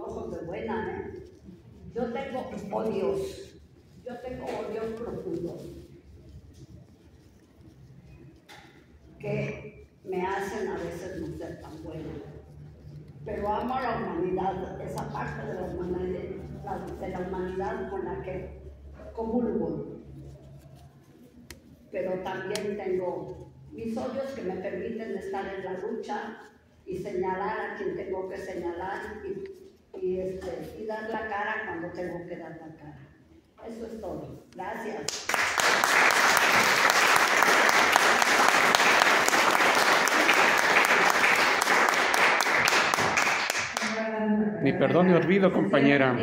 ojos de buena, ¿eh? Yo tengo odios profundos que me hacen a veces no ser tan buena. Pero amo a la humanidad, esa parte de la humanidad con la que comulgo. Pero también tengo mis odios que me permiten estar en la lucha y señalar a quien tengo que señalar y dar la cara cuando tengo que dar la cara. Eso es todo. Gracias. Ni perdón ni olvido, compañera.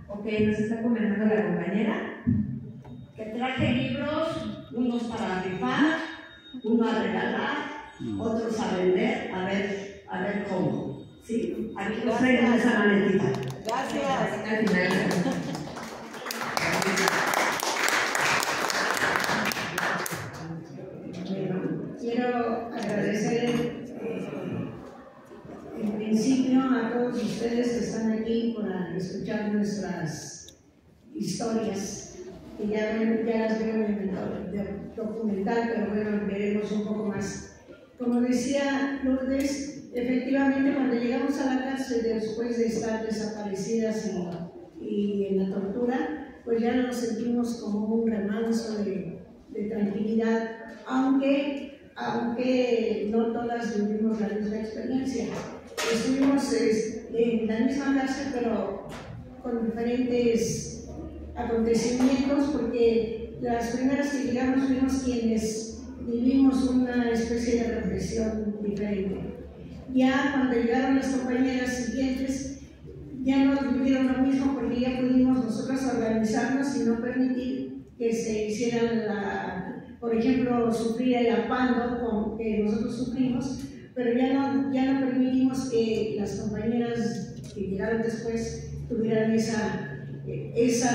Ok, nos está comentando la compañera que traje libros, unos para rifar, uno a regalar, otros a vender, a ver cómo. Sí, aquí los traigo en esa maletita. Gracias. Al final. Quiero agradecer en principio a todos ustedes que están aquí para escuchar nuestras historias, que ya las veo en el documental, pero bueno, veremos un poco más. Como decía Lourdes, efectivamente cuando llegamos a la cárcel después de estar desaparecidas y en la tortura, pues ya nos sentimos como un remanso de tranquilidad, aunque no todas vivimos la misma experiencia. Estuvimos en la misma cárcel, pero con diferentes acontecimientos, porque las primeras que llegamos fuimos quienes vivimos una especie de represión diferente. Ya cuando llegaron las compañeras siguientes, ya no vivieron lo mismo, porque ya pudimos nosotros organizarnos y no permitir que se hicieran por ejemplo, sufrir el apando que nosotros sufrimos, pero ya no permitimos que las compañeras que llegaron después tuvieran esa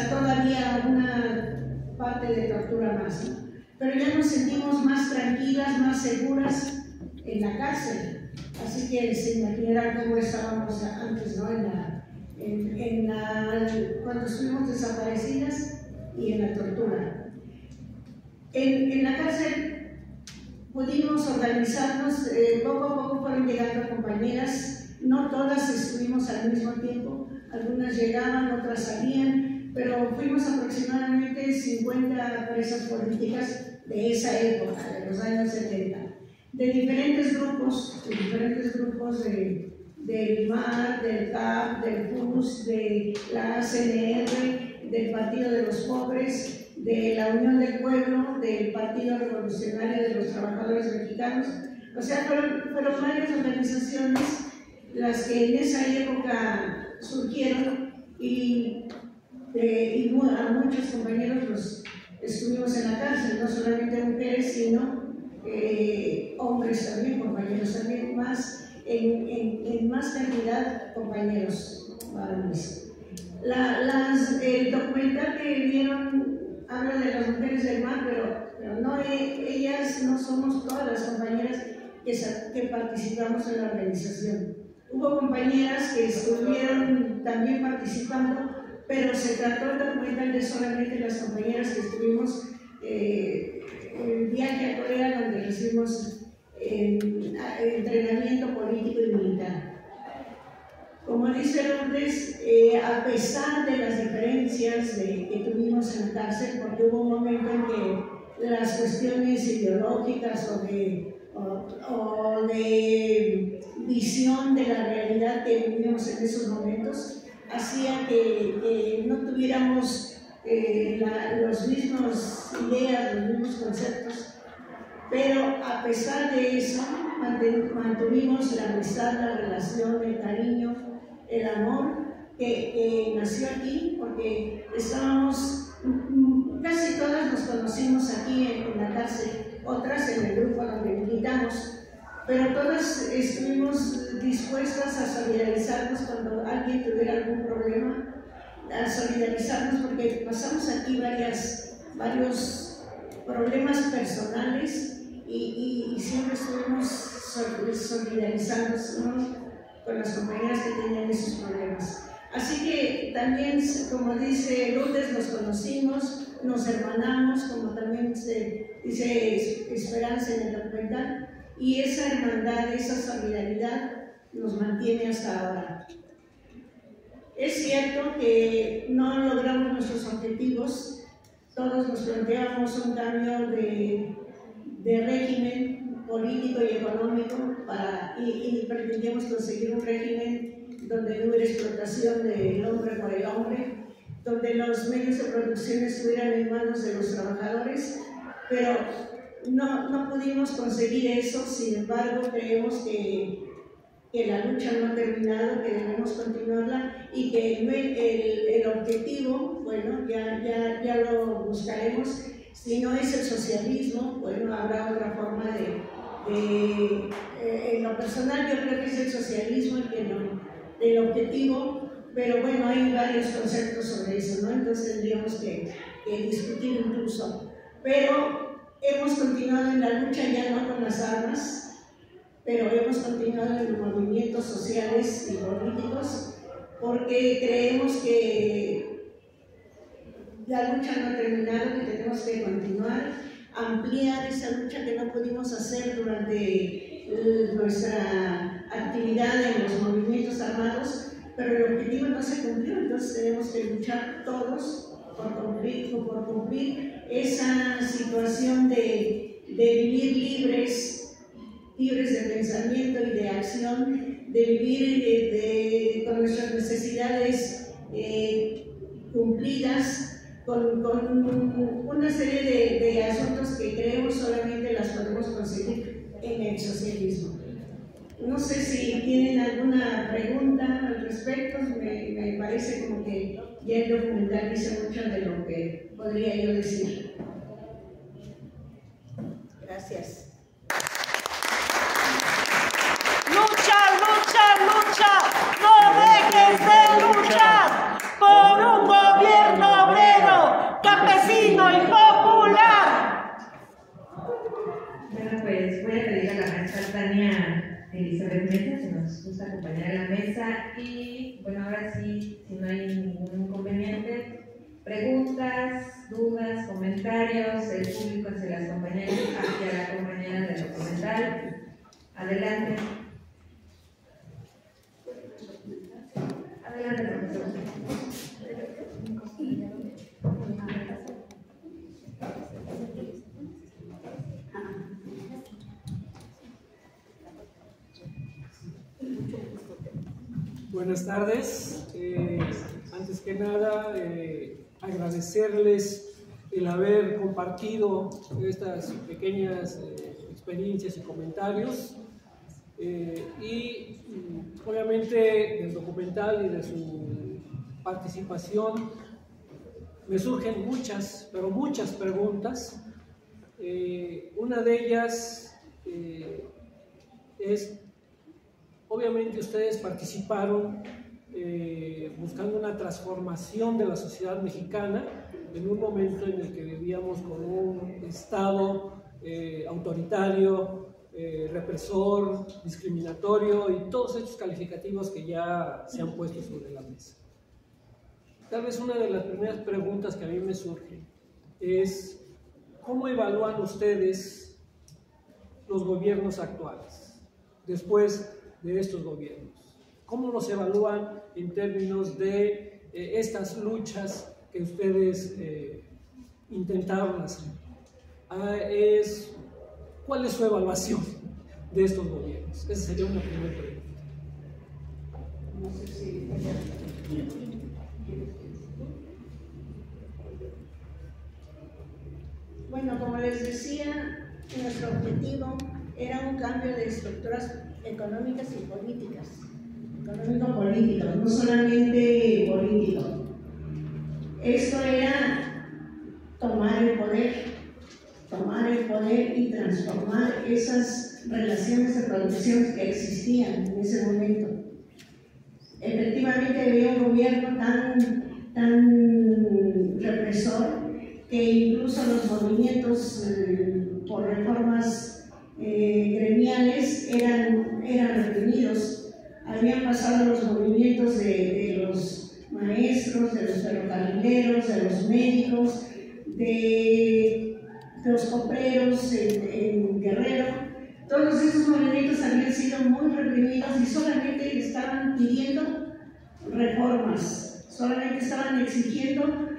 todavía una parte de tortura más, ¿no? Pero ya nos sentimos más tranquilas, más seguras en la cárcel, así que se imaginarán cómo estábamos antes, ¿no? Cuando estuvimos desaparecidas y en la tortura. En la cárcel pudimos organizarnos, poco a poco fueron llegando compañeras, no todas estuvimos al mismo tiempo, algunas llegaban, otras salían, pero fuimos aproximadamente 50 presas políticas de esa época, de los años 70, de diferentes grupos del MAR, del CAP, del FUS, de la CNR, del Partido de los Pobres, de la Unión del Pueblo, del Partido Revolucionario de los Trabajadores Mexicanos. O sea, fueron varias organizaciones las que en esa época surgieron y a muchos compañeros los estuvimos en la cárcel, no solamente mujeres, sino hombres también, compañeros también, en más cantidad compañeros varones. El documental que vieron habla de las mujeres del mar, pero no, ellas no somos todas las compañeras que participamos en la organización. Hubo compañeras que estuvieron también participando, pero se trató el documental de solamente las compañeras que estuvimos el viaje a Corea, donde recibimos entrenamiento político y militar. Como dice Lourdes, a pesar de las diferencias que tuvimos en la cárcel, porque hubo un momento en que las cuestiones ideológicas o de visión de la realidad que vivimos en esos momentos hacía que no tuviéramos las mismas ideas, los mismos conceptos, pero a pesar de eso mantuvimos la amistad, la relación, el cariño, el amor que nació aquí, porque casi todas nos conocimos aquí en la cárcel, otras en el grupo donde militamos, pero todas estuvimos dispuestas a solidarizarnos cuando alguien tuviera algún problema, a solidarizarnos porque pasamos aquí varios problemas personales y siempre estuvimos solidarizándonos, ¿no?, con las compañeras que tenían esos problemas. Así que también, como dice Lourdes, nos conocimos, nos hermanamos, como también se dice Esperanza en el documental, y esa hermandad, esa solidaridad nos mantiene hasta ahora. Es cierto que no logramos nuestros objetivos, todos nos planteamos un cambio de régimen político y económico y pretendíamos conseguir un régimen donde no hubiera explotación del hombre por el hombre, donde los medios de producción estuvieran en manos de los trabajadores, pero no pudimos conseguir eso. Sin embargo, creemos que la lucha no ha terminado, que debemos continuarla y que el objetivo, bueno, ya lo buscaremos. Si no es el socialismo, bueno, habrá otra forma en lo personal yo creo que es el socialismo el objetivo, pero bueno, hay varios conceptos sobre eso, ¿no? Entonces tendríamos que discutir incluso. Pero hemos continuado en la lucha, ya no con las armas, pero hemos continuado en los movimientos sociales y políticos, porque creemos que la lucha no ha terminado, que tenemos que continuar, ampliar esa lucha que no pudimos hacer durante nuestra actividad en los movimientos armados, pero el objetivo no se cumplió. Entonces tenemos que luchar todos por cumplir esa situación de vivir libres de pensamiento y de acción, de vivir con nuestras necesidades cumplidas, con una serie de asuntos que creemos solamente las podemos conseguir en el socialismo. No sé si tienen alguna pregunta al respecto. Me parece como que ya el documental dice mucho de lo que podría yo decir. Gracias. Lucha, lucha, lucha, no dejes de luchar por un gobierno obrero, campesino y popular. Bueno, pues voy a pedir a la maestra Tania Elizabeth Mesa si nos gusta acompañar a la mesa y bueno, ahora sí, si no hay ningún inconveniente, preguntas, dudas, comentarios, el público hacia las compañeras, hacia la compañera del documental. Adelante. Adelante, profesor. Buenas tardes. Antes que nada, agradecerles el haber compartido estas pequeñas experiencias y comentarios. Y obviamente del documental y de su participación me surgen muchas, pero muchas preguntas. Una de ellas es, obviamente ustedes participaron buscando una transformación de la sociedad mexicana en un momento en el que vivíamos con un Estado autoritario, represor, discriminatorio y todos estos calificativos que ya se han puesto sobre la mesa. Tal vez una de las primeras preguntas que a mí me surge es ¿cómo evalúan ustedes los gobiernos actuales después de estos gobiernos? ¿Cómo los evalúan en términos de estas luchas que ustedes intentaron hacer? ¿Cuál es su evaluación de estos gobiernos? Esa sería una primera pregunta. No sé si... Bueno, como les decía, nuestro objetivo era un cambio de estructuras económicas y políticas. Económico-político, no solamente político. Esto era tomar el poder y transformar esas relaciones de producción que existían en ese momento. Efectivamente había un gobierno tan represor que incluso los movimientos por reformas gremiales eran reprimidos. Habían pasado los movimientos de los maestros, de los ferrocarrileros, de los médicos, de los copleros en Guerrero. Todos esos movimientos habían sido muy reprimidos y solamente estaban pidiendo reformas, solamente estaban exigiendo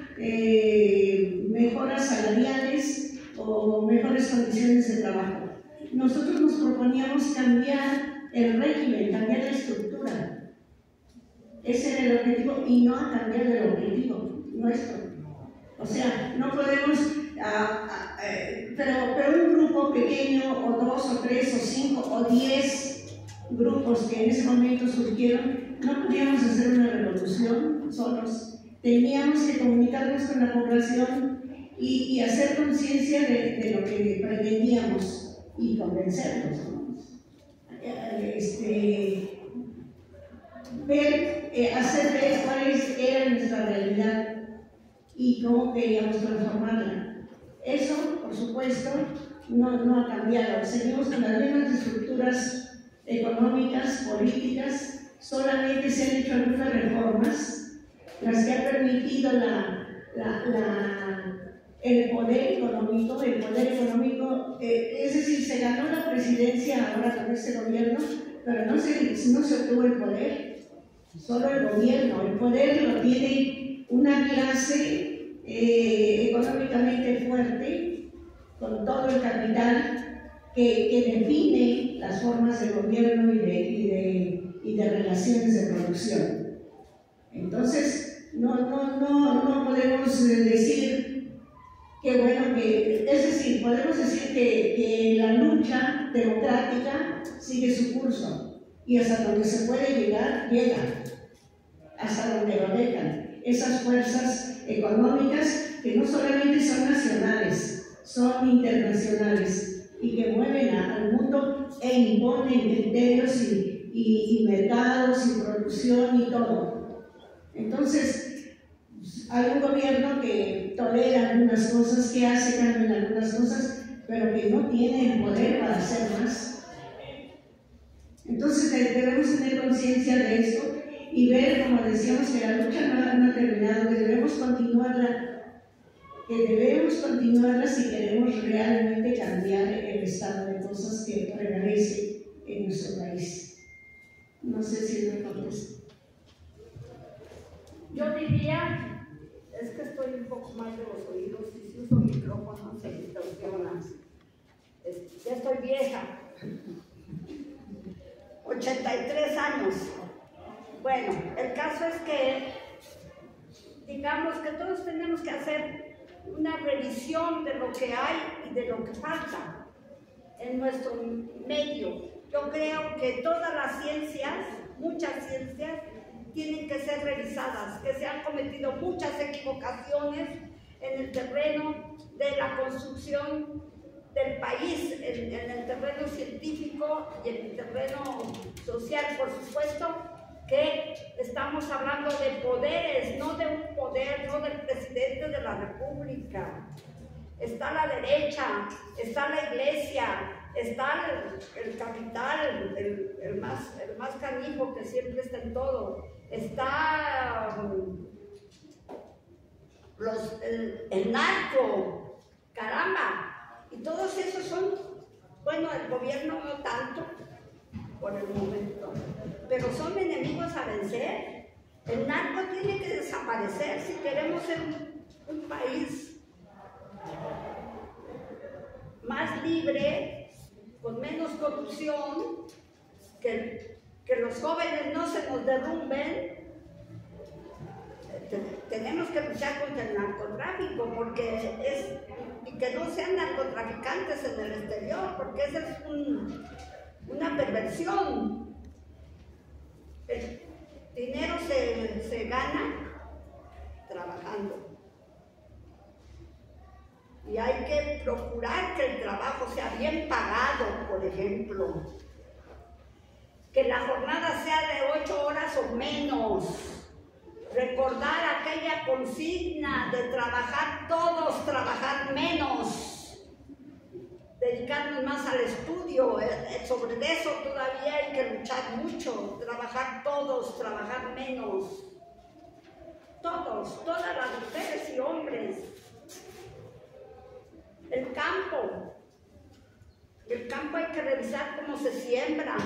mejoras salariales o mejores condiciones de trabajo. Nosotros nos proponíamos cambiar el régimen, cambiar la estructura. Ese era el objetivo y no cambiar el objetivo nuestro. O sea, no podemos, pero un grupo pequeño, o 2, o 3, o 5, o 10 grupos que en ese momento surgieron, no podíamos hacer una revolución solos. Teníamos que comunicarnos con la población y hacer conciencia de lo que pretendíamos y convencerlos, ¿no? Hacer ver cuál era nuestra realidad y cómo queríamos transformarla. Eso, por supuesto, no ha cambiado. Seguimos con las mismas estructuras económicas, políticas, solamente se han hecho algunas reformas, las que han permitido el poder económico. Es decir, se ganó la presidencia ahora con este gobierno, pero no se obtuvo el poder, solo el gobierno. El poder lo tiene una clase económicamente fuerte, con todo el capital que define las formas de gobierno y de relaciones de producción. Entonces, no podemos decir que bueno, es decir, podemos decir que la lucha democrática sigue su curso y hasta donde se puede llegar, llega, hasta donde lo dejan. Esas fuerzas económicas que no solamente son nacionales, son internacionales y que mueven al mundo e imponen criterios y mercados y producción y todo. Entonces, hay un gobierno que tolera algunas cosas, que hace cambio en algunas cosas, pero que no tiene el poder para hacer más. Entonces debemos tener conciencia de esto y ver, como decíamos, que la lucha no ha terminado, que debemos continuarla si queremos realmente cambiar el estado de cosas que prevalece en nuestro país. No sé si me contesto. Yo diría, es que estoy un poco mal de los oídos y si uso micrófono se distorsiona. Ya estoy vieja, 83 años. Bueno, el caso es que, digamos que todos tenemos que hacer una revisión de lo que hay y de lo que falta en nuestro medio. Yo creo que todas las ciencias, muchas ciencias, tienen que ser revisadas, que se han cometido muchas equivocaciones en el terreno de la construcción del país, en el terreno científico y en el terreno social. Por supuesto que estamos hablando de poderes, no de un poder, no del presidente de la República. Está la derecha, está la iglesia, está el capital, el más canijo que siempre está en todo. Está el narco, caramba, y todos esos son, bueno, el gobierno no tanto por el momento, pero son enemigos a vencer. El narco tiene que desaparecer si queremos ser un país más libre, con menos corrupción, que los jóvenes no se nos derrumben. Tenemos que luchar contra el narcotráfico y que no sean narcotraficantes en el exterior, porque esa es una perversión. El dinero se gana trabajando. Y hay que procurar que el trabajo sea bien pagado, por ejemplo. Que la jornada sea de 8 horas o menos. recordar aquella consigna de trabajar todos, trabajar menos, dedicarnos más al estudio. Sobre eso todavía hay que luchar mucho, trabajar todos, trabajar menos. Todos, todas las mujeres y hombres. El campo hay que revisar cómo se siembra.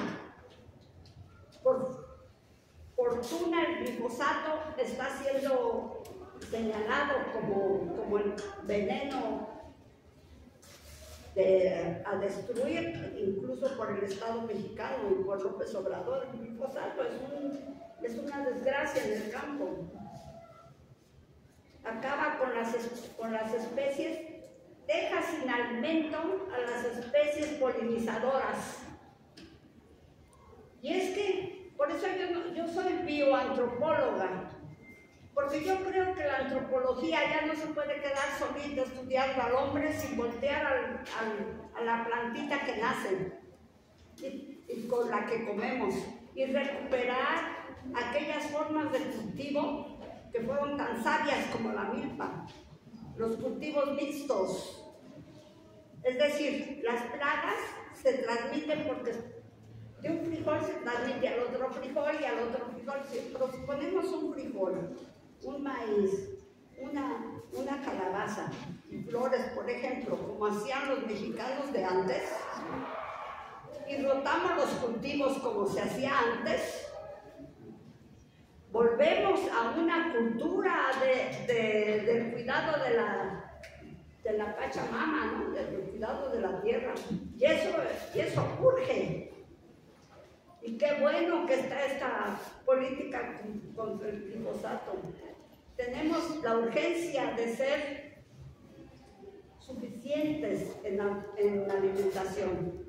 Por fortuna el glifosato está siendo señalado como el veneno a destruir, incluso por el Estado mexicano y por López Obrador. El glifosato es una desgracia en el campo. Acaba con las especies, deja sin alimento a las especies polinizadoras. Y es que, por eso yo soy bioantropóloga, porque yo creo que la antropología ya no se puede quedar solita estudiando al hombre sin voltear a la plantita que nace y con la que comemos, y recuperar aquellas formas de cultivo que fueron tan sabias como la milpa, los cultivos mixtos. Es decir, las plagas se transmiten porque de un frijol se transmite al otro frijol y al otro frijol. Si ponemos un frijol, un maíz, una calabaza y flores, por ejemplo, como hacían los mexicanos de antes, y rotamos los cultivos como se hacía antes, volvemos a una cultura del cuidado de la Pachamama, ¿no? Del cuidado de la tierra. Y eso urge. Y qué bueno que está esta política contra el glifosato. Tenemos la urgencia de ser suficientes en la alimentación.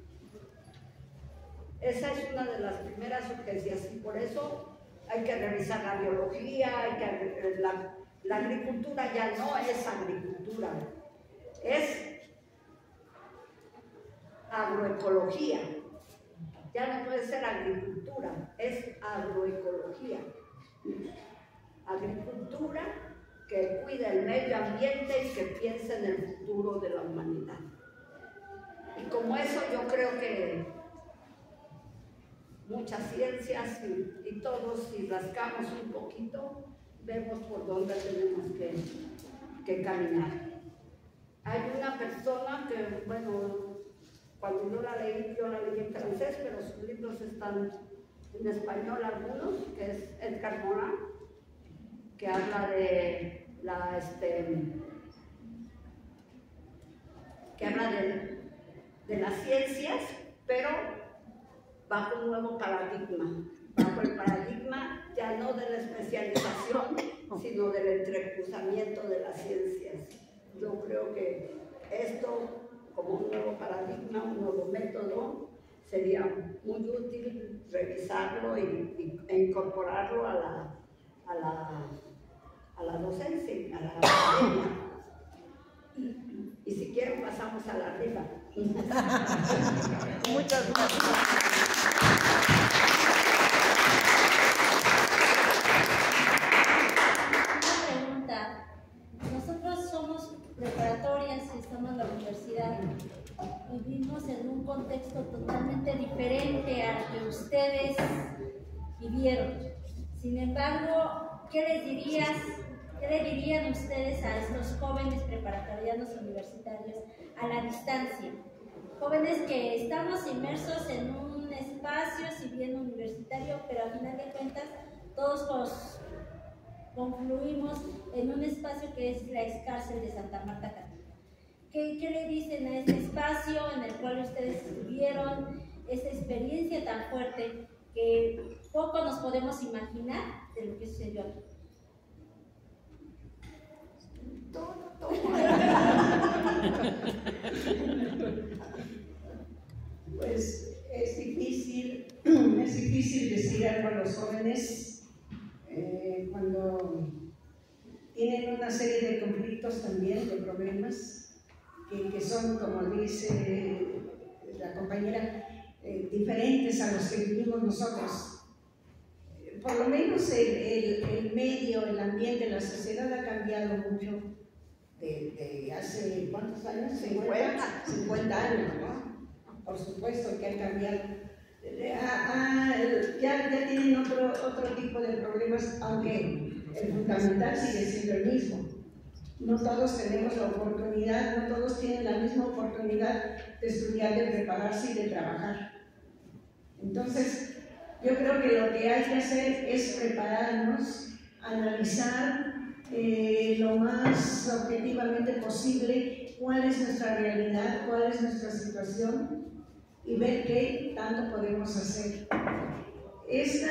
Esa es una de las primeras urgencias, y por eso hay que revisar la biología, la agricultura ya no es agricultura, es agroecología. Ya no puede ser agricultura, es agroecología. Agricultura que cuida el medio ambiente y que piensa en el futuro de la humanidad. Y como eso yo creo que muchas ciencias y todos, si rascamos un poquito, vemos por dónde tenemos que caminar. Hay una persona que, bueno, cuando yo la leí en francés, pero sus libros están en español algunos, que es Edgar Morin, que habla de las ciencias, pero bajo un nuevo paradigma, bajo el paradigma ya no de la especialización, sino del entrecruzamiento de las ciencias. Yo creo que esto, como un nuevo paradigma, un nuevo método, sería muy útil revisarlo e incorporarlo a la docencia, a la academia. Y si quieren pasamos a la rifa. Muchas gracias. Una pregunta. Nosotros somos preparatorias y estamos en la universidad. Vivimos en un contexto totalmente diferente al que ustedes vivieron. Sin embargo, ¿qué le dirían ustedes a estos jóvenes preparatorianos universitarios a la distancia? Jóvenes que estamos inmersos en un espacio, si bien universitario, pero a final de cuentas todos confluimos en un espacio que es la ex cárcel de Santa Marta Catitla. ¿Qué le dicen a este espacio en el cual ustedes tuvieron esa experiencia tan fuerte que poco nos podemos imaginar de lo que sucedió aquí? Pues es difícil decir algo a los jóvenes cuando tienen una serie de conflictos también, de problemas, que son, como dice la compañera, diferentes a los que vivimos nosotros. por lo menos el medio, el ambiente, la sociedad ha cambiado mucho de hace, ¿cuántos años? 50 años, ¿no? Por supuesto que han cambiado. Ya tienen otro tipo de problemas, aunque el fundamental sigue siendo el mismo. No todos tenemos la oportunidad, no todos tienen la misma oportunidad de estudiar, de prepararse y de trabajar. Entonces, yo creo que lo que hay que hacer es prepararnos, analizar lo más objetivamente posible cuál es nuestra realidad, cuál es nuestra situación y ver qué tanto podemos hacer. Este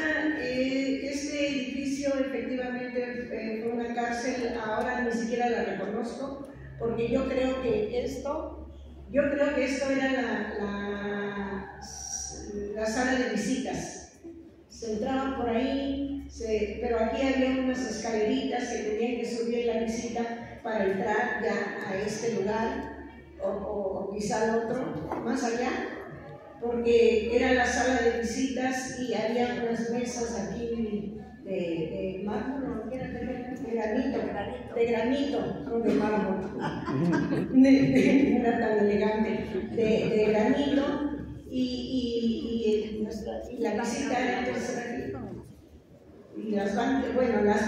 edificio efectivamente fue una cárcel, ahora ni siquiera la reconozco, porque yo creo que esto era la sala de visitas. Se entraba por ahí, pero aquí había unas escaleritas que tenían que subir la visita para entrar ya a este lugar, o quizá al otro, más allá, porque era la sala de visitas y había unas mesas aquí de mármol, ¿no? De granito, no de mármol, no era tan elegante, de granito, y la visita era y las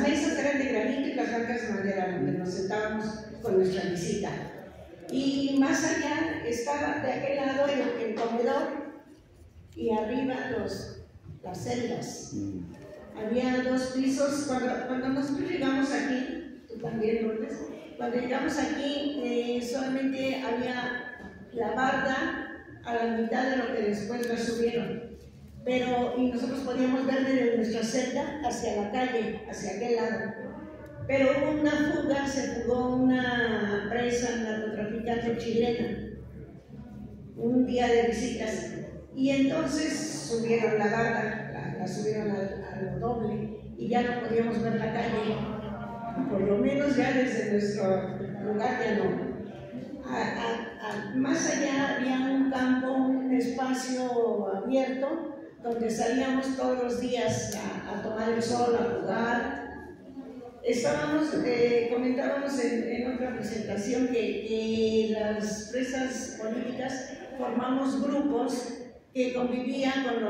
mesas eran de granito y las bancas de madera, donde nos sentábamos con nuestra visita. Y más allá estaba de aquel lado el comedor y arriba las celdas. Había 2 pisos. Cuando nosotros llegamos aquí, tú también, Lourdes, cuando llegamos aquí solamente había la barda a la mitad de lo que después la subieron. Y nosotros podíamos ver desde nuestra celda hacia la calle, hacia aquel lado. Pero hubo una fuga, se fugó una presa narcotraficante chilena, un día de visitas, y entonces subieron la barda, la subieron a lo doble, y ya no podíamos ver la calle, por lo menos ya desde nuestro lugar ya no. Más allá había un campo, un espacio abierto, donde salíamos todos los días a tomar el sol, a jugar. Comentábamos en otra presentación que las presas políticas formamos grupos que convivían con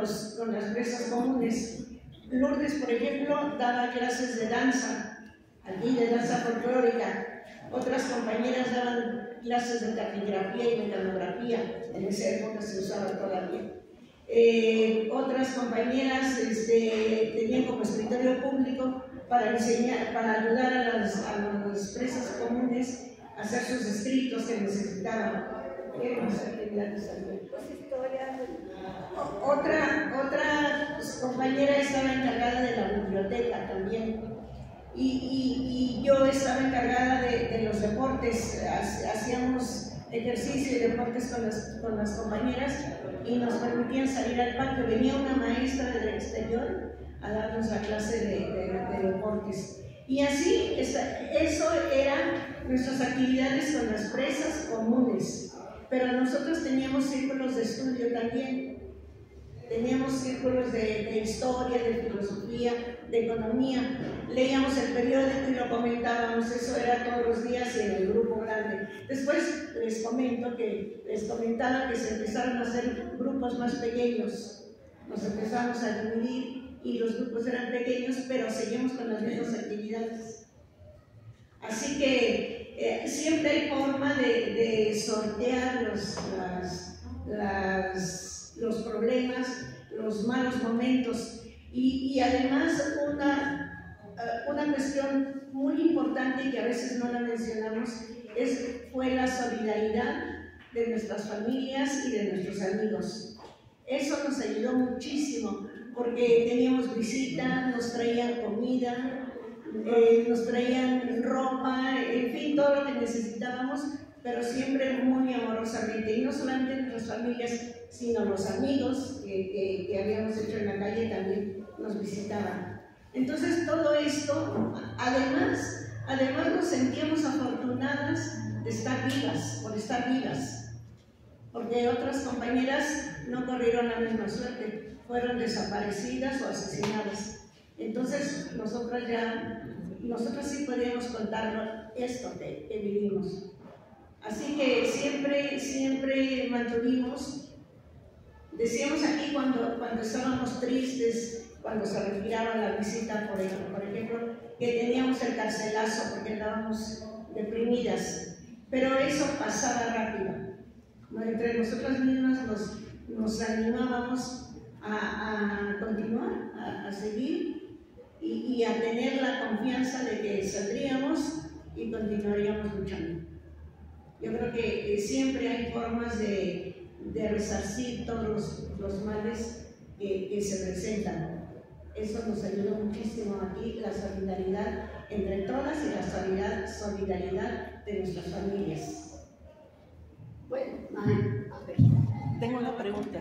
las presas comunes. Lourdes, por ejemplo, daba clases de danza, aquí de danza folclórica. Otras compañeras daban clases de taquigrafía y mecanografía, en esa época se usaba todavía. Otras compañeras tenían como escritorio público para ayudar a las presas comunes a hacer sus escritos que necesitaban. Otra compañera estaba encargada de la biblioteca también, y yo estaba encargada de los deportes. Hacíamos ejercicio y deportes con las compañeras y nos permitían salir al patio. Venía una maestra del exterior a darnos la clase de deportes. Y así, eso eran nuestras actividades con las presas comunes. Pero nosotros teníamos círculos de estudio también. Teníamos círculos de historia, de filosofía, de economía. Leíamos el periódico y lo comentábamos, eso era todos los días y en el grupo grande. Después les comentaba que se empezaron a hacer grupos más pequeños. Nos empezamos a dividir y los grupos eran pequeños, pero seguimos con las mismas actividades. Así que siempre hay forma de sortear los problemas, los malos momentos, y además una cuestión muy importante y que a veces no la mencionamos fue la solidaridad de nuestras familias y de nuestros amigos. Eso nos ayudó muchísimo porque teníamos visita, nos traían comida, nos traían ropa, en fin, todo lo que necesitábamos, pero siempre muy amorosamente. Y no solamente nuestras familias, sino los amigos que habíamos hecho en la calle también nos visitaban. Entonces todo esto, además nos sentíamos afortunadas de estar vivas, por estar vivas, porque otras compañeras no corrieron la misma suerte, fueron desaparecidas o asesinadas. Entonces nosotros sí podíamos contar esto que vivimos. Así que siempre mantuvimos, decíamos aquí cuando estábamos tristes, cuando se retiraba la visita, por ejemplo, que teníamos el carcelazo porque andábamos deprimidas, pero eso pasaba rápido. Entre nosotras mismas nos animábamos a continuar, a seguir y a tener la confianza de que saldríamos y continuaríamos luchando. Yo creo que siempre hay formas de resarcir todos los males que se presentan. Eso nos ayudó muchísimo aquí, la solidaridad entre todas y la solidaridad de nuestras familias. Bueno, a ver. Tengo una pregunta.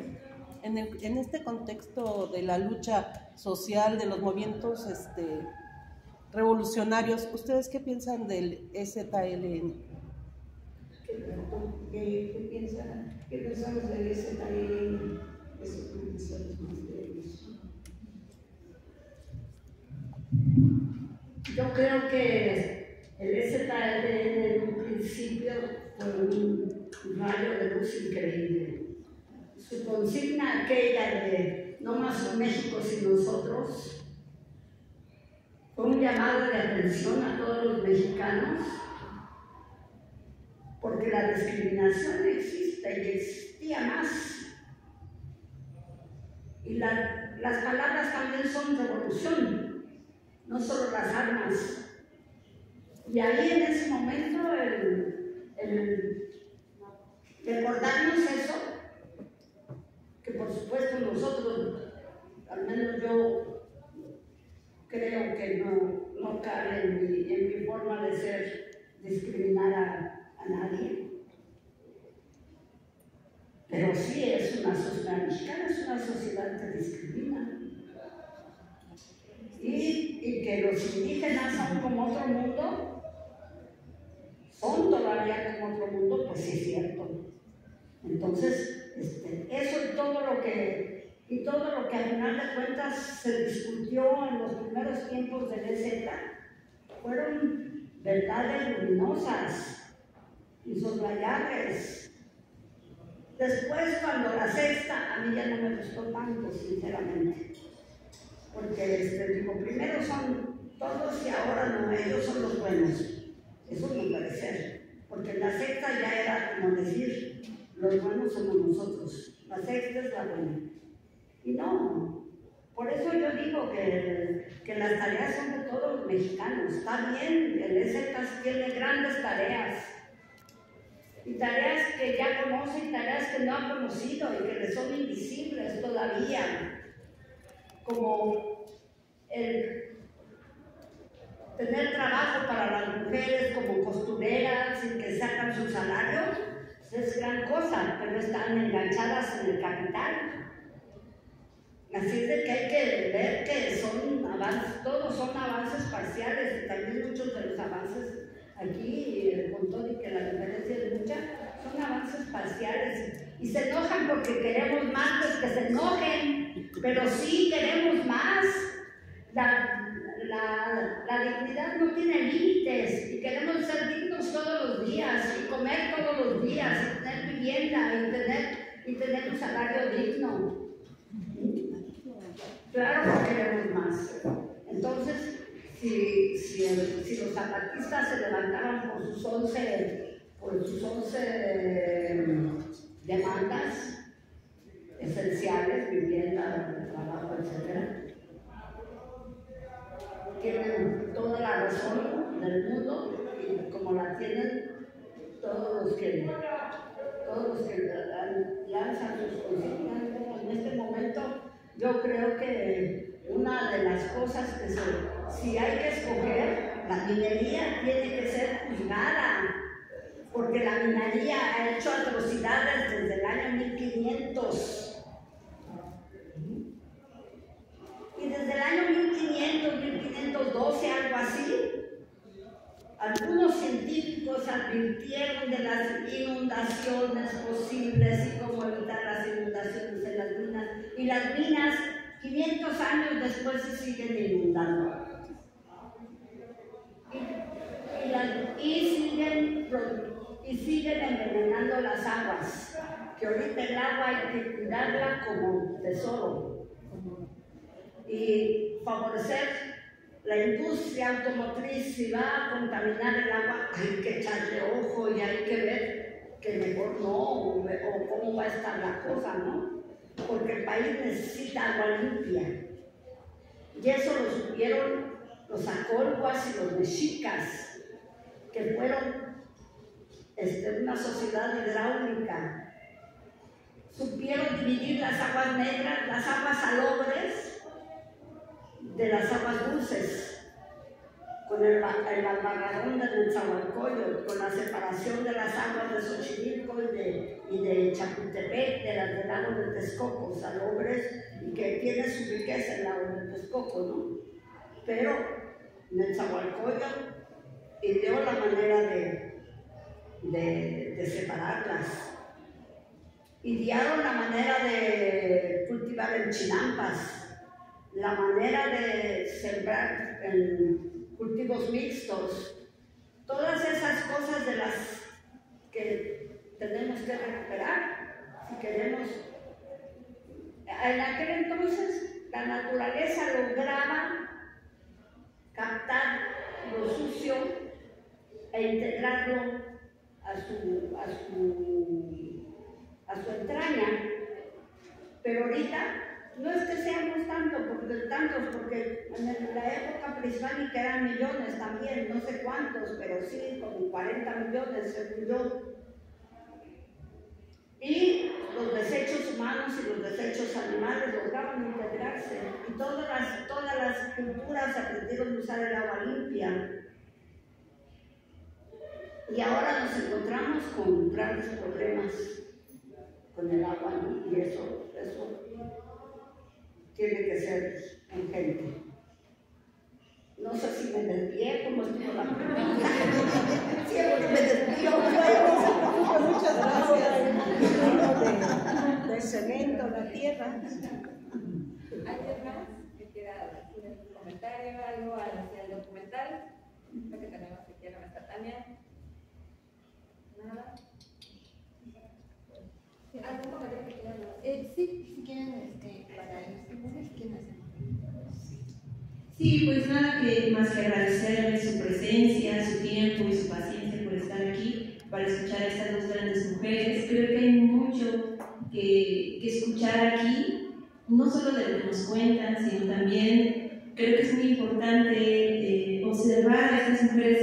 En este contexto de la lucha social, de los movimientos revolucionarios, ¿ustedes qué piensan del EZLN? ¿Qué pensamos del EZLN? Eso que pensamos más de eso. Yo creo que el EZLN en un principio fue un rayo de luz increíble. Su consigna aquella de no más un México sin nosotros fue un llamado de atención a todos los mexicanos, porque la discriminación existe y existía más. Y las palabras también son revolución, no solo las armas. Y ahí en ese momento el recordarnos eso, que por supuesto nosotros, al menos yo creo que no cabe en mi forma de ser discriminar a nadie, pero sí es una sociedad mexicana, es una sociedad que discrimina, y que los indígenas son como otro mundo, son todavía como otro mundo, pues sí es cierto. Entonces, eso y todo lo que al final de cuentas se discutió en los primeros tiempos del EZ fueron verdades luminosas, insoslayables. Después, cuando la sexta, a mí ya no me gustó tanto, sinceramente, porque digo, primero son todos y ahora no, ellos son los buenos. Eso no puede ser, porque la sexta ya era como decir, los buenos somos nosotros, la sexta es la buena. Y no, por eso yo digo que las tareas son de todos los mexicanos. Está bien, el EZ tiene grandes tareas, y tareas que ya conoce y tareas que no ha conocido y que le son invisibles todavía, como el tener trabajo para las mujeres como costureras y que sacan su salario. Es gran cosa, pero están enganchadas en el capital. Así es de que hay que ver que son avances, todos son avances parciales, y también muchos de los avances aquí, con todo y que la diferencia es mucha, son avances parciales. Y se enojan porque queremos más, pues que se enojen, pero sí queremos más. La dignidad no tiene límites y queremos ser dignos todos los días y comer todos los días y tener vivienda y tener un salario digno. Claro que queremos más. Entonces, si los zapatistas se levantaban por sus 11 demandas esenciales, vivienda, trabajo, etc., tienen toda la razón del mundo, y como la tienen todos los que lanzan sus consignas. En este momento yo creo que una de las cosas que si hay que escoger, la minería tiene que ser juzgada, porque la minería ha hecho atrocidades desde el año 1500. Y desde el año 1500, 1512, algo así, algunos científicos advirtieron de las inundaciones posibles y cómo evitar las inundaciones en las minas. Y las minas, 500 años después, se siguen inundando. siguen envenenando las aguas, que ahorita el agua hay que cuidarla como tesoro y favorecer la industria automotriz. Si va a contaminar el agua, hay que echarle ojo y hay que ver que mejor no, o cómo va a estar la cosa, ¿no? Porque el país necesita agua limpia. Y eso lo supieron los acolhuas y los mexicas, que fueron una sociedad hidráulica. Supieron dividir las aguas negras, las aguas salobres, de las aguas dulces, con el albarragón de Nezahualcóyotl, con la separación de las aguas de Xochimilco y de Chapultepec, de las del lago de Texcoco, salobres, y que tiene su riqueza el lago de Texcoco, ¿no? Pero Nezahualcóyotl ideó la manera de separarlas. Idearon la manera de cultivar en chinampas, la manera de sembrar en cultivos mixtos, todas esas cosas de las que tenemos que recuperar si queremos. En aquel entonces la naturaleza lograba captar lo sucio e integrarlo a su entraña, pero ahorita no es que seamos tantos, porque en la época prehispánica eran millones también, no sé cuántos, pero sí, como 40 millones según yo. Y los desechos humanos y los desechos animales lograban integrarse, y todas las culturas aprendieron a usar el agua limpia. Y ahora nos encontramos con grandes problemas con el agua, ¿no? Y eso tiene que ser urgente. No sé si me desvié, como estuvo la pregunta. Siempre me desvío. Muchas gracias. Del cemento, la tierra. ¿Alguien más que quiera decir un comentario, algo hacia el documental? Lo que tenemos aquí en la mesa, Tania. ¿Nada? ¿Algún comentario que quieran hacer? Sí, si quieren, para si quieren hacer. Sí, pues nada que más que agradecerles su presencia, su tiempo y su paciencia por estar aquí para escuchar a estas dos grandes mujeres. Creo que hay mucho que escuchar aquí, no solo de lo que nos cuentan, sino también creo que es muy importante observar a estas mujeres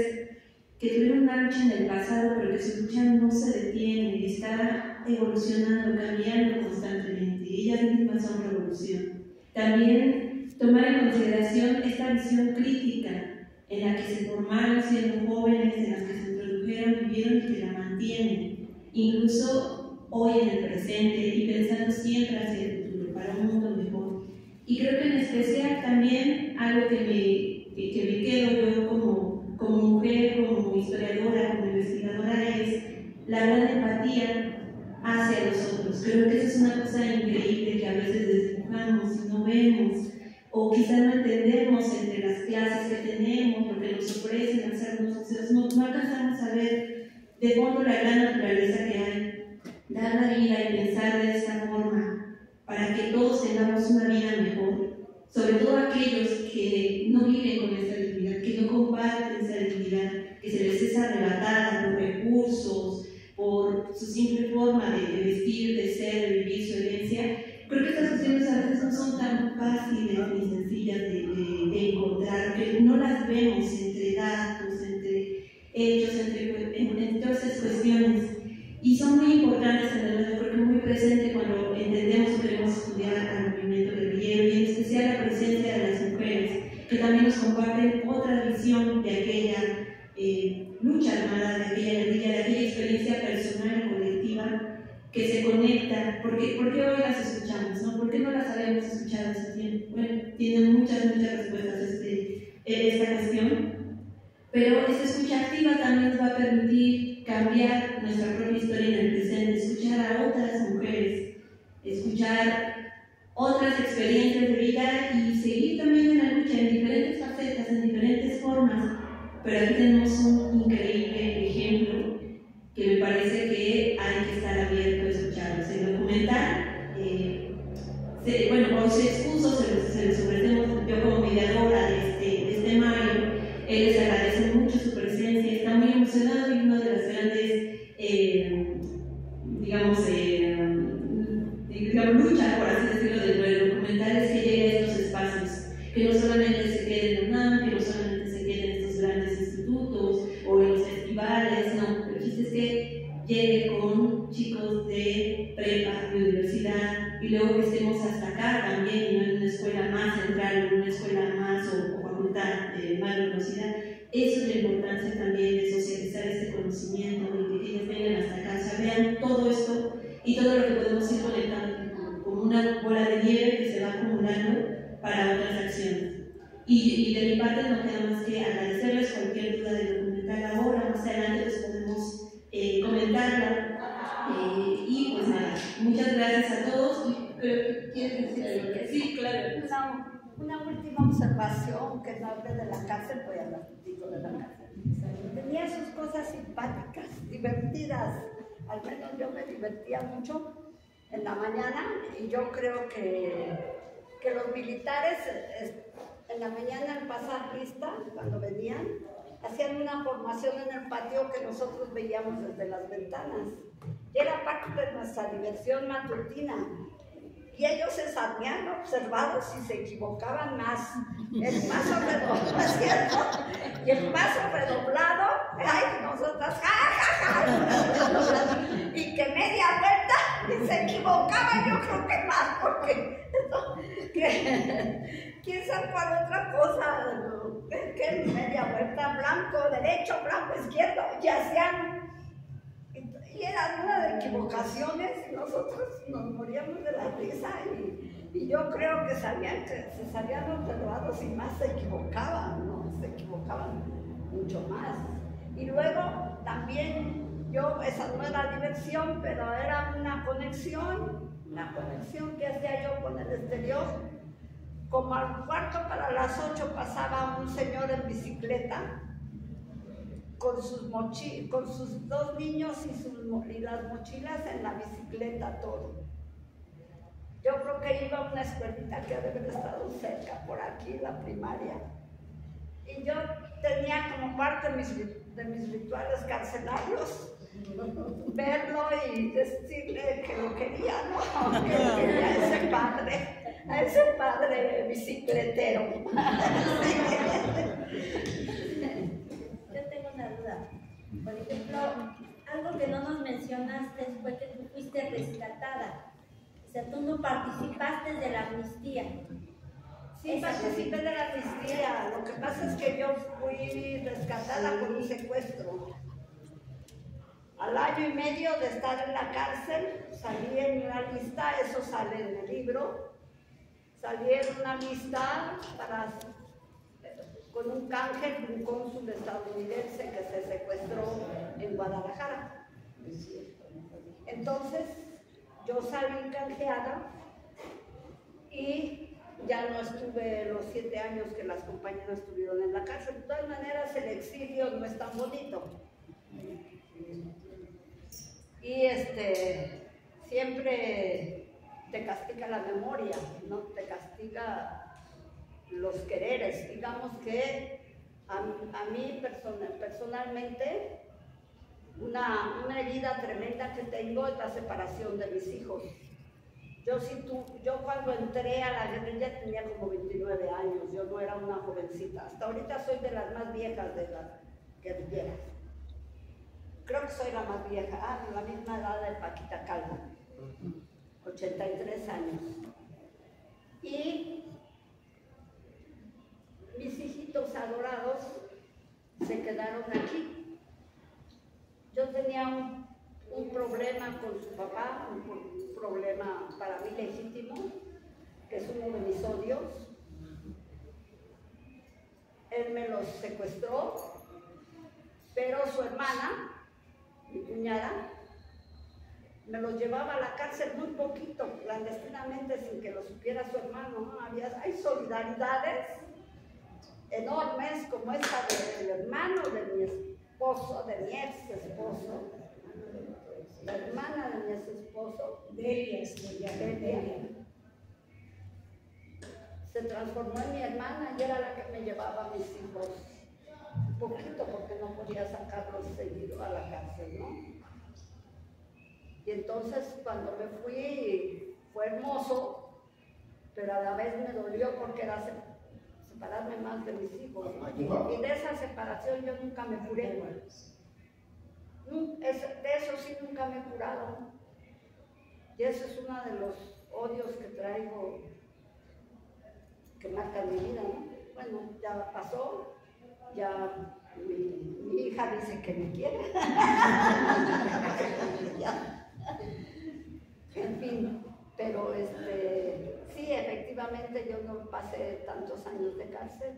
que tuvieron una lucha en el pasado, pero que su lucha no se detiene, y está evolucionando, cambiando constantemente. Ellas mismas son revolución. También tomar en consideración esta visión crítica en la que se formaron siendo jóvenes, en la que se introdujeron, vivieron y que la mantienen, incluso hoy en el presente, y pensando siempre hacia el futuro, para un mundo mejor. Y creo que en especial también algo que me quedo yo como mujer, como historiadora, como investigadora, es la gran empatía hacia los otros. Creo que eso es una cosa increíble que a veces desdibujamos y no vemos, o quizás no entendemos entre las clases que tenemos, lo que nos ofrecen hacer los museos, no alcanzamos a ver de fondo la gran naturaleza que hay, dar la vida y pensar de esta forma para que todos tengamos una vida mejor, sobre todo aquellos que no viven con esta dignidad, que no comparten esa dignidad, que se les es arrebatada por recursos, por su simple forma de vestir, de ser, de vivir su herencia. Creo que estas cuestiones a veces no son tan fáciles ni sencillas de encontrar, que no las vemos entre datos, entre hechos, entre todas esas cuestiones. Y son muy importantes tenerlas, yo creo que muy presente cuando entendemos o queremos estudiar al movimiento guerrillero, y en especial la presencia de las mujeres, que también nos comparten otra visión de aquella lucha armada, de aquella guerrilla, de aquella experiencia personal y colectiva que se conecta. ¿Por qué hoy las escuchamos? ¿No? ¿Por qué no las habíamos escuchado hace tiempo? Bueno, tienen muchas respuestas esta cuestión, pero esta escucha activa también nos va a permitir cambiar nuestra propia historia en el presente, escuchar a otras mujeres, escuchar otras experiencias de vida y seguir también en la lucha en diferentes facetas, en diferentes formas. Pero aquí tenemos un increíble ejemplo que me parece que hay que estar abierto a escucharlos. El documental, bueno, se expuso, se les ofrecemos, yo como mediadora de este Mario, él les agradece mucho su presencia, está muy emocionado y una de las grandes, luchas, por así decirlo, dentro del documental es que llegue a estos espacios, que no solamente se quede en UNAM, que no solamente se quede en estos grandes institutos o en los festivales, no, el chiste es que llegue con chicos de prepa, de universidad, y luego que estemos hasta acá también, no en una escuela más central, en una escuela más o facultad más reconocida. Eso es la importancia también de socializar este conocimiento, de que ellos vengan hasta acá, o sea, vean todo esto y todo lo que podemos ir conectando como una bola de nieve que se va acumulando para otras acciones. Y de mi parte no queda más que agradecerles. Cualquier duda del documental ahora, más adelante les podemos comentarla. Y pues nada, muchas gracias a todos. Y creo que quieren decir algo. Sí, claro. Una última observación, que no hable de la cárcel, voy a hablar contigo de la cárcel. Tenía sus cosas simpáticas, divertidas. Al menos yo me divertía mucho en la mañana, y yo creo que los militares en la mañana al pasar lista, cuando venían, hacían una formación en el patio que nosotros veíamos desde las ventanas. Y era parte de nuestra diversión matutina. Y ellos se sabían observados y se equivocaban más. El paso redoblado, ¿es cierto? Y el paso redoblado, ay, nosotras, y que media vuelta y se equivocaban, yo creo que más, porque quién sabe cuál otra cosa, que media vuelta, blanco, derecho, blanco, izquierdo, y hacían. Y era una de equivocaciones y nosotros nos moríamos de la risa, y yo creo que se sabían observados y más se equivocaban, ¿no? Se equivocaban mucho más. Y luego también esa no era diversión, pero era una conexión que hacía yo con el exterior. Como al cuarto para las 8 pasaba un señor en bicicleta, con sus 2 niños y las mochilas en la bicicleta, todo. Yo creo que iba a una escuelita que debe haber estado cerca, por aquí, la primaria. Y yo tenía como parte de mis rituales carcelarios verlo y decirle que lo quería, ¿no? Que quería a ese padre bicicletero. Por ejemplo, algo que no nos mencionaste fue que tú fuiste rescatada. O sea, tú no participaste de la amnistía. Sí, participé de la amnistía. Lo que pasa es que yo fui rescatada por un secuestro. Al año y medio de estar en la cárcel, salí en una lista, eso sale en el libro. Salí en una lista con un canje de un cónsul estadounidense que se secuestró en Guadalajara. Entonces, yo salí canjeada y ya no estuve los 7 años que las compañeras estuvieron en la cárcel. De todas maneras, el exilio no es tan bonito. Y siempre te castiga la memoria, ¿no? Te castiga los quereres. Digamos que a mí personalmente una herida tremenda que tengo es la separación de mis hijos. Yo cuando entré a la guerrilla tenía como 29 años, yo no era una jovencita. Hasta ahorita soy de las más viejas de las guerrilleras. Creo que soy la más vieja, la misma edad de Paquita Calvo, 83 años. Y mis hijitos adorados se quedaron aquí. Yo tenía un problema con su papá, un problema para mí legítimo, que es uno de mis odios. Él me los secuestró, pero su hermana, mi cuñada, me los llevaba a la cárcel muy poquito, clandestinamente, sin que lo supiera su hermano, ¿no? Hay solidaridades enormes, como esta del hermano de mi esposo, de mi ex esposo, La hermana de mi ex esposo, Delia, se transformó en mi hermana y era la que me llevaba a mis hijos un poquito porque no podía sacarlos seguido a la cárcel, ¿no? Y entonces cuando me fui fue hermoso, pero a la vez me dolió porque era separarme más de mis hijos, ¿no? Y de esa separación yo nunca me curé. De eso sí nunca me he curado. Y eso es uno de los odios que traigo, que marcan mi vida, ¿no? Bueno, ya pasó, ya mi hija dice que me quiere. Ya. En fin, pero sí, efectivamente yo no pasé tantos años de cárcel.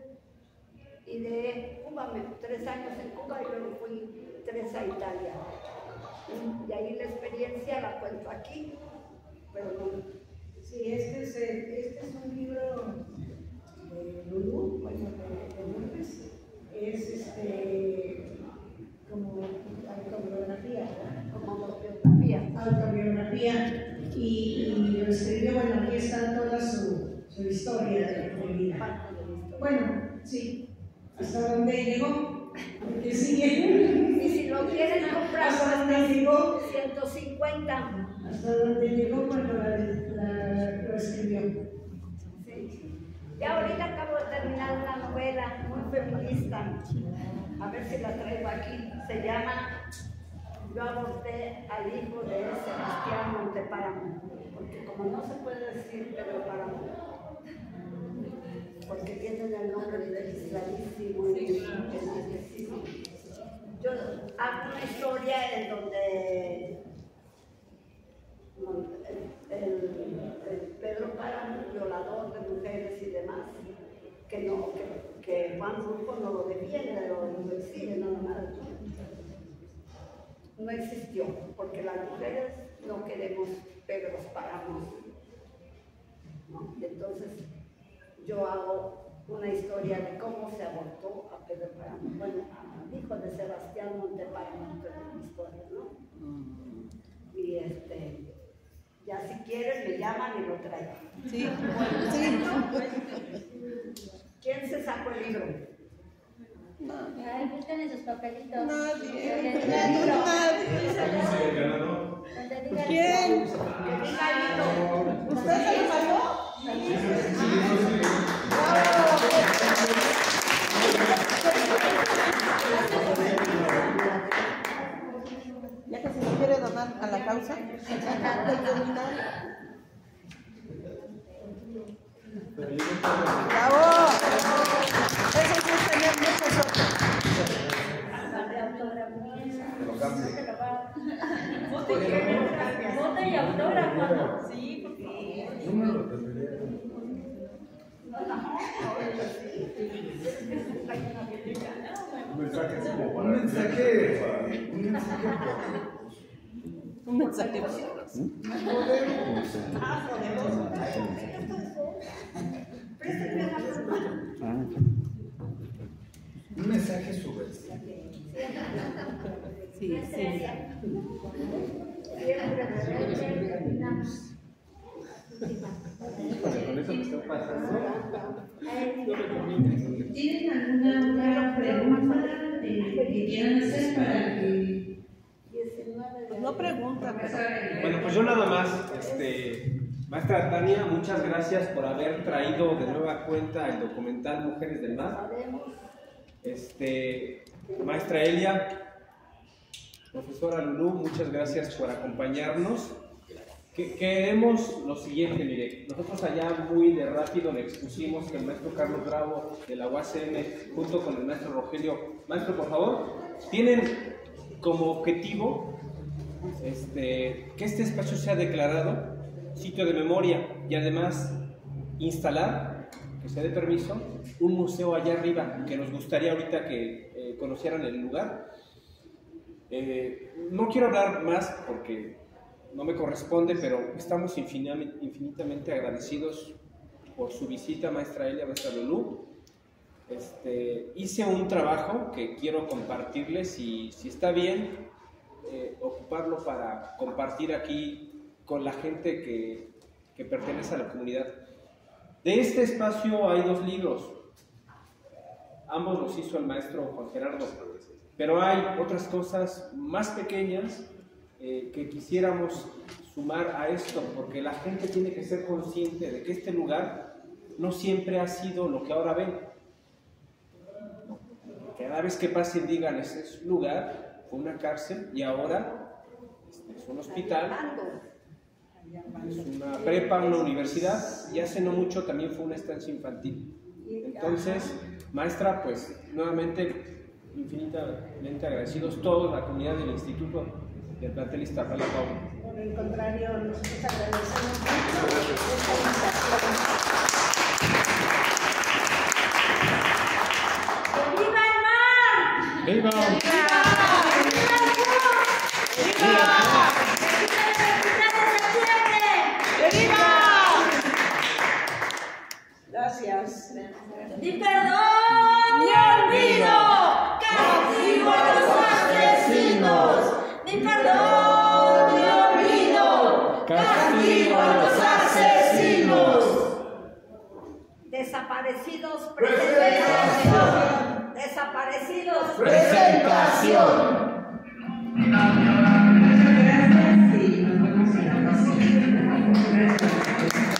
Y de Cuba, 3 años en Cuba y luego fui 3 a Italia. Y ahí la experiencia la cuento aquí, pero no. Sí, este es un libro de Lulú, bueno, de Lourdes. Es como autobiografía, ¿verdad? Como autobiografía. Autobiografía. Y lo escribió, bueno, aquí está toda su historia de vida. Parte de la historia. Bueno, sí. ¿Hasta dónde llegó? ¿Qué sigue? Y si lo quieren comprar, ¿hasta dónde llegó? 150. Hasta dónde llegó cuando lo escribió. Sí. Ya ahorita acabo de terminar una novela muy feminista. A ver si la traigo aquí. Se llama Yo aborté al hijo de Sebastián Montepáramo. Porque como no se puede decir Pedro Páramo, porque tienen el nombre legisladísimo y específico. Yo hago una historia en donde el Pedro Páramo, violador de mujeres y demás, que Juan Rufo no lo defiende, lo exige, no existió, porque las mujeres no queremos Pedros Páramos, ¿no? Y entonces yo hago una historia de cómo se abortó a Pedro Páramo, bueno, al hijo de Sebastián Montepáramo, es una historia, ¿no? Y ya si quieren me llaman y lo traigo. Sí, sí. ¿Quién se sacó el libro? Ay, busquen en sus papelitos. Nadie. Nadie. ¿Quién? Que diga el libro. ¿Usted se lo sacó? Ya que se lo quiere donar a la causa del criminal. ¡Bravo! Eso sí es tener muchos ojos. Foto y autógrafo, ¿no? Sí, por favor. Un mensaje. Un mensaje sobre esto. Sí, sí. Con eso me está pasando. ¿Tienen alguna pregunta que quieran hacer para que... Pues no pregunta, pero... Bueno, pues yo nada más, maestra Tania, muchas gracias por haber traído de nueva cuenta el documental Mujeres del Mar. Maestra Elia, profesora Lulú, muchas gracias por acompañarnos. Queremos lo siguiente, mire, nosotros allá muy de rápido le expusimos que el maestro Carlos Bravo de la UACM junto con el maestro Rogelio, maestro por favor, tienen como objetivo que este espacio sea declarado sitio de memoria y además instalar, que se dé permiso, un museo allá arriba, que nos gustaría ahorita que conocieran el lugar. No quiero hablar más porque no me corresponde, pero estamos infinitamente agradecidos por su visita, maestra Elia, maestra Lulú. Hice un trabajo que quiero compartirles y si está bien, ocuparlo para compartir aquí con la gente que pertenece a la comunidad. De este espacio hay 2 libros, ambos los hizo el maestro Juan Gerardo, pero hay otras cosas más pequeñas que quisiéramos sumar a esto, porque la gente tiene que ser consciente de que este lugar no siempre ha sido lo que ahora ven. Cada vez que pasen digan, ese es un lugar, fue una cárcel y ahora es un hospital, es una prepa, una universidad y hace no mucho también fue una estancia infantil. Entonces, maestra, pues nuevamente infinitamente agradecidos todos, la comunidad del instituto del plantel Iztapalapa. Por el contrario, nosotros agradecemos mucho esta invitación. ¡Viva el mar! ¡Viva! Gracias. Ni perdón ni olvido, castigo a los asesinos. Ni perdón ni olvido, castigo a los asesinos. Desaparecidos, presentación. Desaparecidos, Presentación. Gracias y nos vemos en la próxima. Gracias.